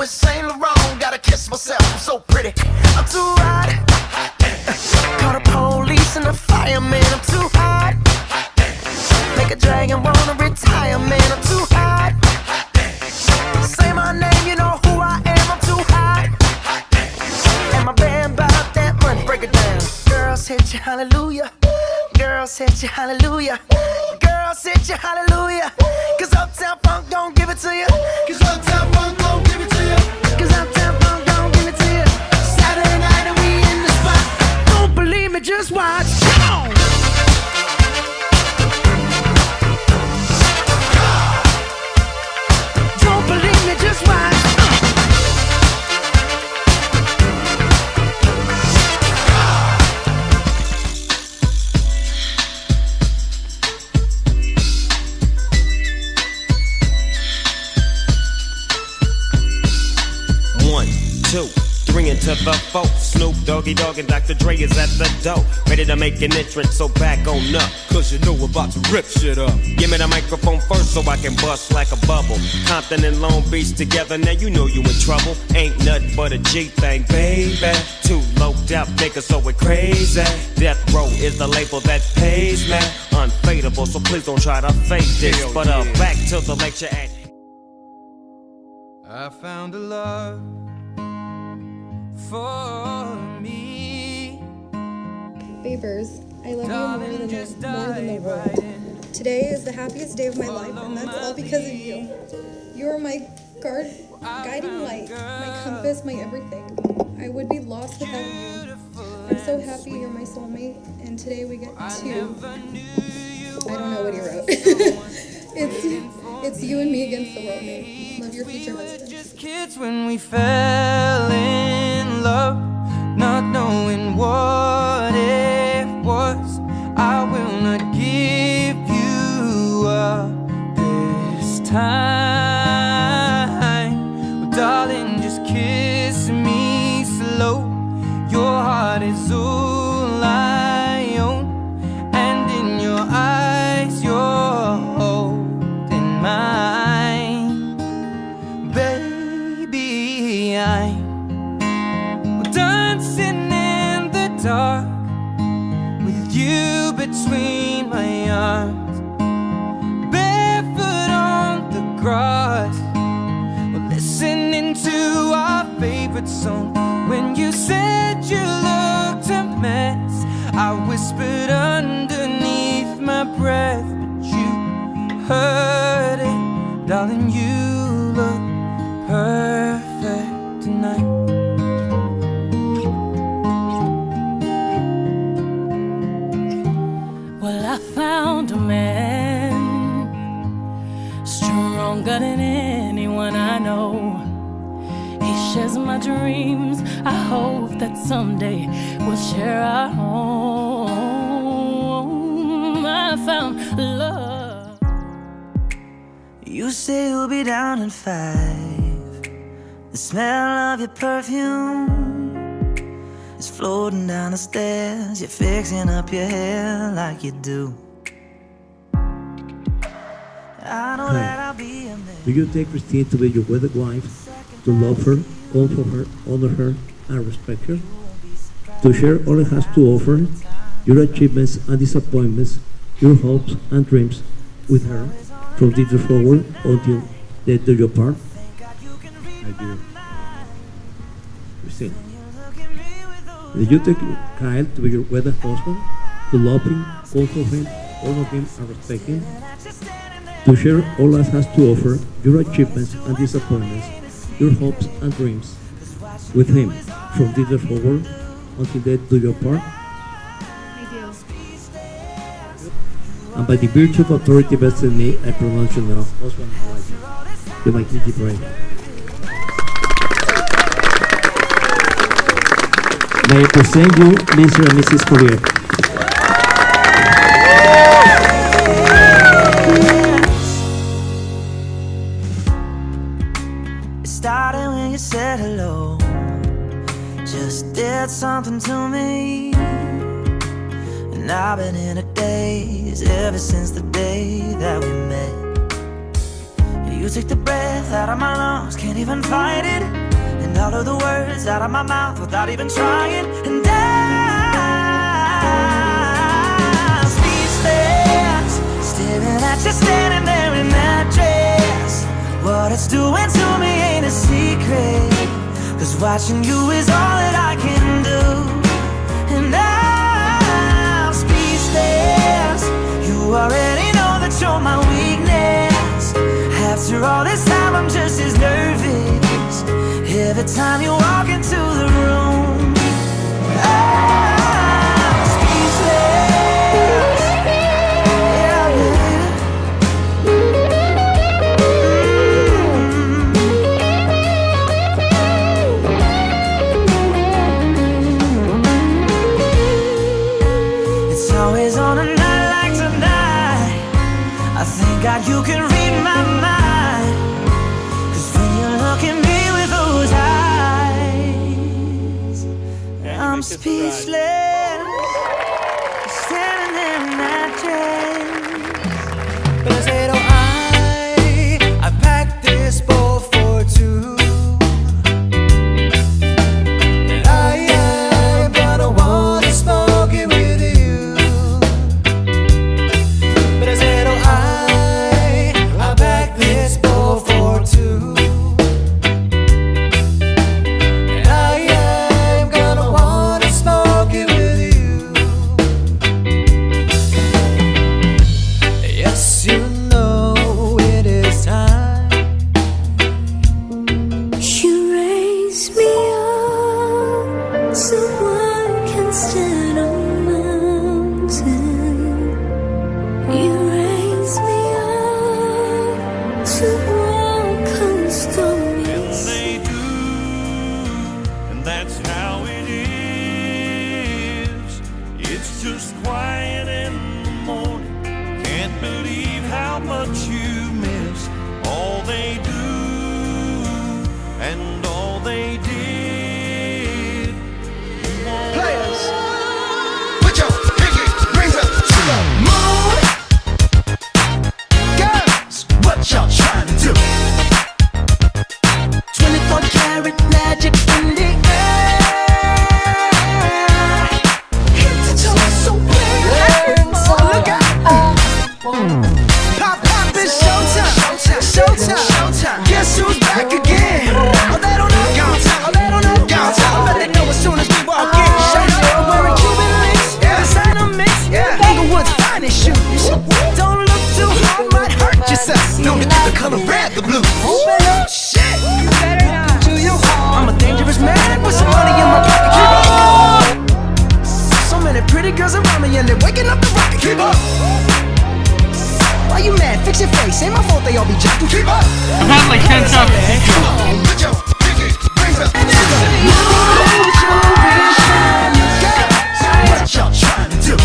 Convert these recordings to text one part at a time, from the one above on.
with Saint Laurent. Gotta kiss myself, I'm so pretty. I'm too hot. Call the police and the fireman. I'm too hot. Make a dragon wanna retire, man. I'm too hot. Say my name, you know who I am. I'm too hot. And my band bought that money. Break it down. Girls hit you, hallelujah. Girls hit you, hallelujah. Girls hit you, hallelujah. Cause Uptown Funk don't give it to you. Cause Uptown Funk don't give it to you. Cause Uptown Funk don't give it to you. Saturday night and we in the spot. Don't believe me, just watch. Come on. Don't believe me, just watch. 1, 2, 3 into the 4. Snoop Doggy Dogg and Dr. Dre is at the door, ready to make an entrance, so back on up. Cause you know we're about to rip shit up. Give me the microphone first so I can bust like a bubble. Compton and Long Beach together, now you know you in trouble. Ain't nothing but a G thing, baby. Too loped out niggas, so we're crazy. Death Row is the label that pays me. Unfadable, so please don't try to fake this. But back to the lecture at I found a love for me. Babers, I love you more than the world. Today is the happiest day of my life, and that's all because of you. You are my guiding light, my compass, my everything. I would be lost without you. I'm so happy you're my soulmate, and today we get to... I don't know what he wrote. It's you and me against the world, man. Love your future husband. Just kids when we fell in love, not knowing what it was. I will not give you up this time. Well, darling, just kiss me slow. Your heart is all I own, and in your eyes you're holding mine. Baby, I'm dancing in the dark with you between my arms, barefoot on the grass. We're listening to our favorite song. When you said you looked a mess, I whispered underneath my breath, but you heard it. Darling, you look perfect tonight. Well, I found a man stronger than anyone I know. He shares my dreams. I hope that someday we'll share our home. I found love. You say you'll be down in 5. The smell of your perfume is floating down the stairs. You're fixing up your hair like you do. I know that I'll be a man. Do you take Christine to be your wedded wife, to love her, all for her, honor her, and respect her? To share all it has to offer, your achievements and disappointments, your hopes and dreams with her, from this day forward until they do your part? I do. Christine, do you take Kyle to be your wedded husband, to love him, call for him, honor him, and respect him? To share all that has to offer, your achievements and disappointments, your hopes and dreams with him, from this day forward until they do your part? I do. And by the virtue of authority vested in me, I pronounce you now husband and wife. You may keep it right. May I present you Mr. and Mrs. Collier. It started when you said hello, just did something to me. And I've been in a daze ever since the day that we met. You took the breath out of my lungs, can't even fight it. And all of the words out of my mouth without even trying. And I'm speechless, staring at you standing there in that dress. What it's doing to me ain't a secret, 'cause watching you is all that I can do. And I'm speechless. You already know that you're my weakness. After all this time I'm just as nervous every time you walk into the room. I'm speechless. Yeah, baby. It's always on a night like tonight. I thank God you can read my mind, 'cause when you look at me with those eyes, I'm speechless, standing there in that dress. But I said, oh, I packed this bowl for two. And I am gonna wanna smoke it with you. But I said, oh, I packed this bowl for two. And I am gonna wanna smoke it with you. Yes, you know it is time. You raise me up so I can stand on a mountain. You raise me up to walk on stormy seas. They do, and that's how it is. It's just quiet in the morning. Can't believe how much you miss all they do and all they did. Players, put your pinky rings up to the moon. Girls, what y'all trying to do? 24 karat magic in the air. Head to toe so clear. Look out. Pop, pop, it's showtime. Showtime. Showtime. Guess who's back again? Oh, they don't know. Oh, they don't know. I bet they know as soon as we walk in. Show up. I'm wearing Cuban links. Designer mix. Inglewood's finest shoes. Don't look too hard, might hurt yourself. Known to keep the color red, the blue. Shit. To you. I'm a dangerous man with some money in my pocket. Keep up. So many pretty girls around me and they're waking up the rocket. Keep up. Why you mad? Fix your face. Ain't my fault they all be jacking. Keep up. I've had like 10 shots. Come on, put your pinky rings up. What y'all trying to do?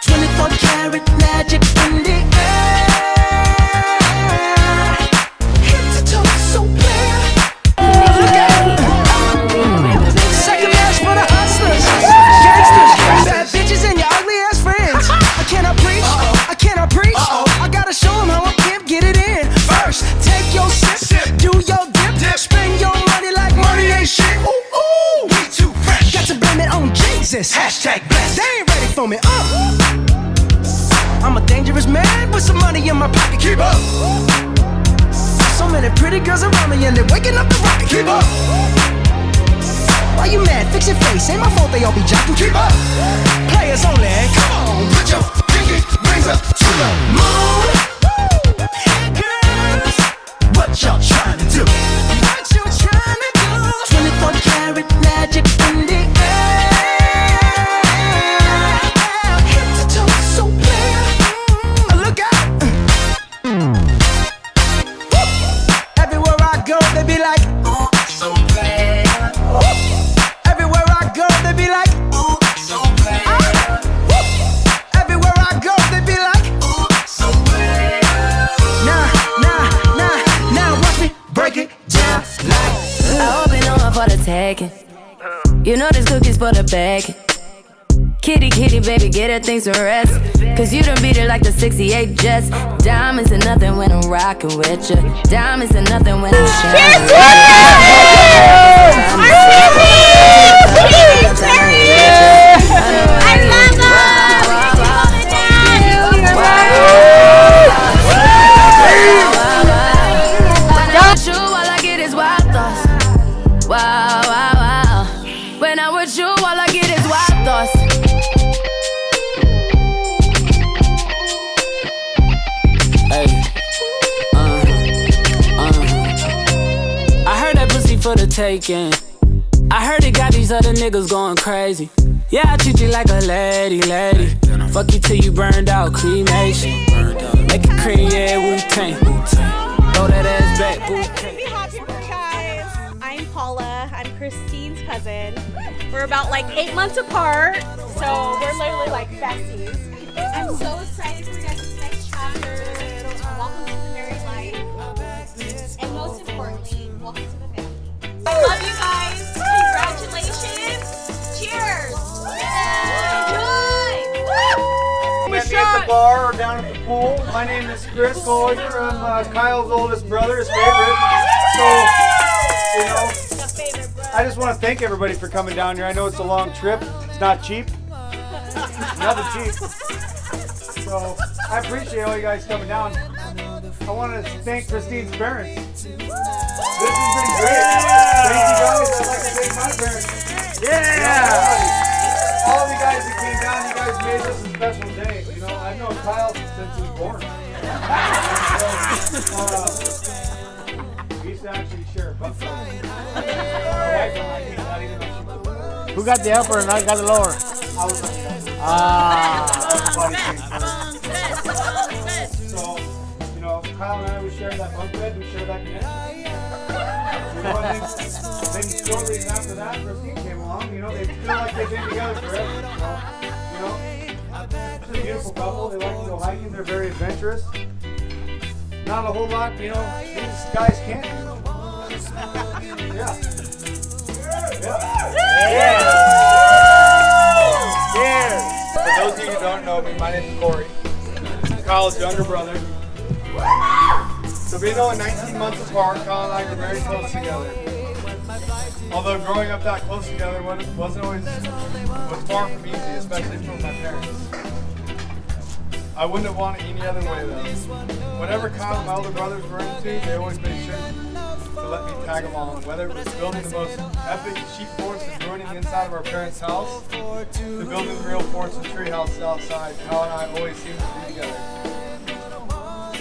24 karat magic in the air. Head to toe so clear. Look out. Second match for the hustlers. Gangsters, bad bitches and your ugly ass friends. I cannot preach. I cannot preach. I gotta show them how I can't get it in. First, take your sip, do your dip, spend your money like money ain't shit. Ooh, ooh, we too fresh. Got to blame it on Jesus. Hashtag blessed. They ain't ready for me. I'm a dangerous man with some money in my pocket. Keep up. So many pretty girls around me and they're waking up the rocket. Keep up. Why you mad? Fix your face. Ain't my fault they all be jocking. Keep up. Players only. Come on, put your pinky rings up to the moon. Girls, what y'all trying to do? What you trying to do? 24 karat magic in the air. Head to toe so clear. Look out. Everywhere I go, they be like, ooh, so bad. Everywhere I go, they be like, ooh, so bad. Everywhere I go, they be like, ooh, so bad. Now, watch me break it down like. I open on for the tagging. You know this cookie's for the bag. Kitty, kitty, baby, get her things to rest. Cause you done beat it like the 68 Jets. Diamonds are nothing when I'm rockin' with ya. Diamonds are nothing when I'm shining. When I'm with you, all I get is wild thoughts. I heard that pussy for the taking. I heard it got these other niggas going crazy. Yeah, I treat you like a lady, lady. Fuck you till you burned out, cremation. Make it cream, yeah, Wu-Tang. Throw that ass back, Wu-Tang. We have here, guys. I'm Paula. I'm Christine's cousin. We're about like 8 months apart, so we're literally like besties. I'm so excited for you guys' next chapter. Welcome to the married life. And most importantly, welcome to the family. I love you guys. Congratulations. Cheers. Enjoy. Met me at the bar or down at the pool. My name is Chris Collier. I'm Kyle's oldest brother, his favorite. So, you know, I just want to thank everybody for coming down here. I know it's a long trip. It's not cheap. Nothing cheap. So I appreciate all you guys coming down. I want to thank Christine's parents. This has been great. Thank you guys. I'd like to thank my parents. Yeah! All of you guys that came down, you guys made this a special day. You know, I've known Kyle since he was born. We used to actually share a buck. Who got the upper and I got the lower? So, you know, Kyle and I, we share that bunk bed, we share that connection. You know, and then shortly after that, Christine came along, you know, they feel like they've been together forever. You know, it's a beautiful couple, they like to go hiking, they're very adventurous. Not a whole lot, you know, these guys can't do. Yeah. For those of you who don't know me, my name is Corey. I'm Kyle's younger brother. So being only 19 months apart, Kyle and I were very close together. Although growing up that close together was far from easy, especially from my parents. I wouldn't have wanted any other way though. Whatever Kyle and my older brothers were into, they always made sure to let me tag along, whether it was building the most epic sheep forts and ruining the inside of our parents' house, to building the real forts and tree houses outside. Kyle and I always seemed to be together.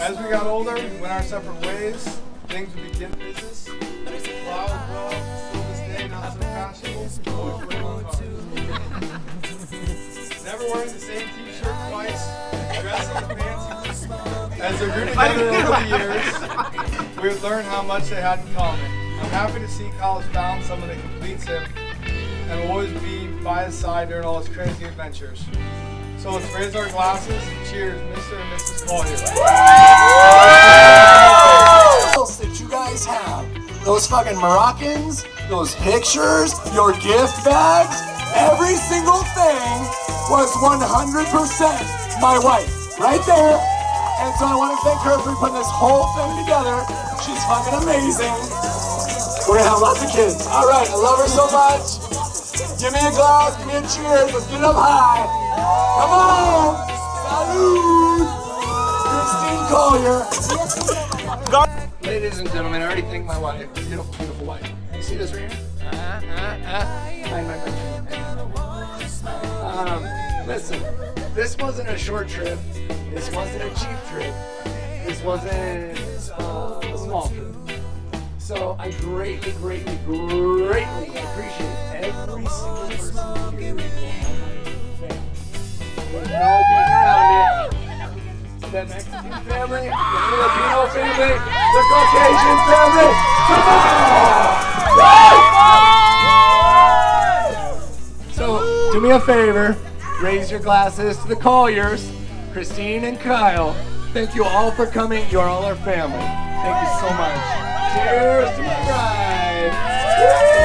As we got older, we went our separate ways, things would begin business. While I would grow up, still this day, not so fashionable, always wearing on cars. Never wearing the same t-shirt twice, dressing in fancy. As they grew together over the years, we would learn how much they had in common. I'm happy to see Kyle has found someone that completes him and will always be by his side during all his crazy adventures. So let's raise our glasses and cheers, Mr. and Mrs. Collier. That you guys have, those fucking Moroccans, those pictures, your gift bags, every single thing was 100% my wife, right there. And so I want to thank her for putting this whole thing together. She's fucking amazing. We're gonna have lots of kids. All right, I love her so much. Give me a glass, give me a cheers, let's get up high. Come on! Salud! Christine Collier. Ladies and gentlemen, I already thanked my wife. Beautiful, beautiful wife. You see this right here? Listen, this wasn't a short trip. This wasn't a cheap trip. This wasn't a small trip. So I greatly, greatly, greatly appreciate every single person here. There's no being around it. The Mexican family, the Filipino family, the Caucasian family. So do me a favor, raise your glasses to the Colliers, Christine and Kyle. Thank you all for coming. You're all our family. Thank you so much. Cheers to my bride. Woo!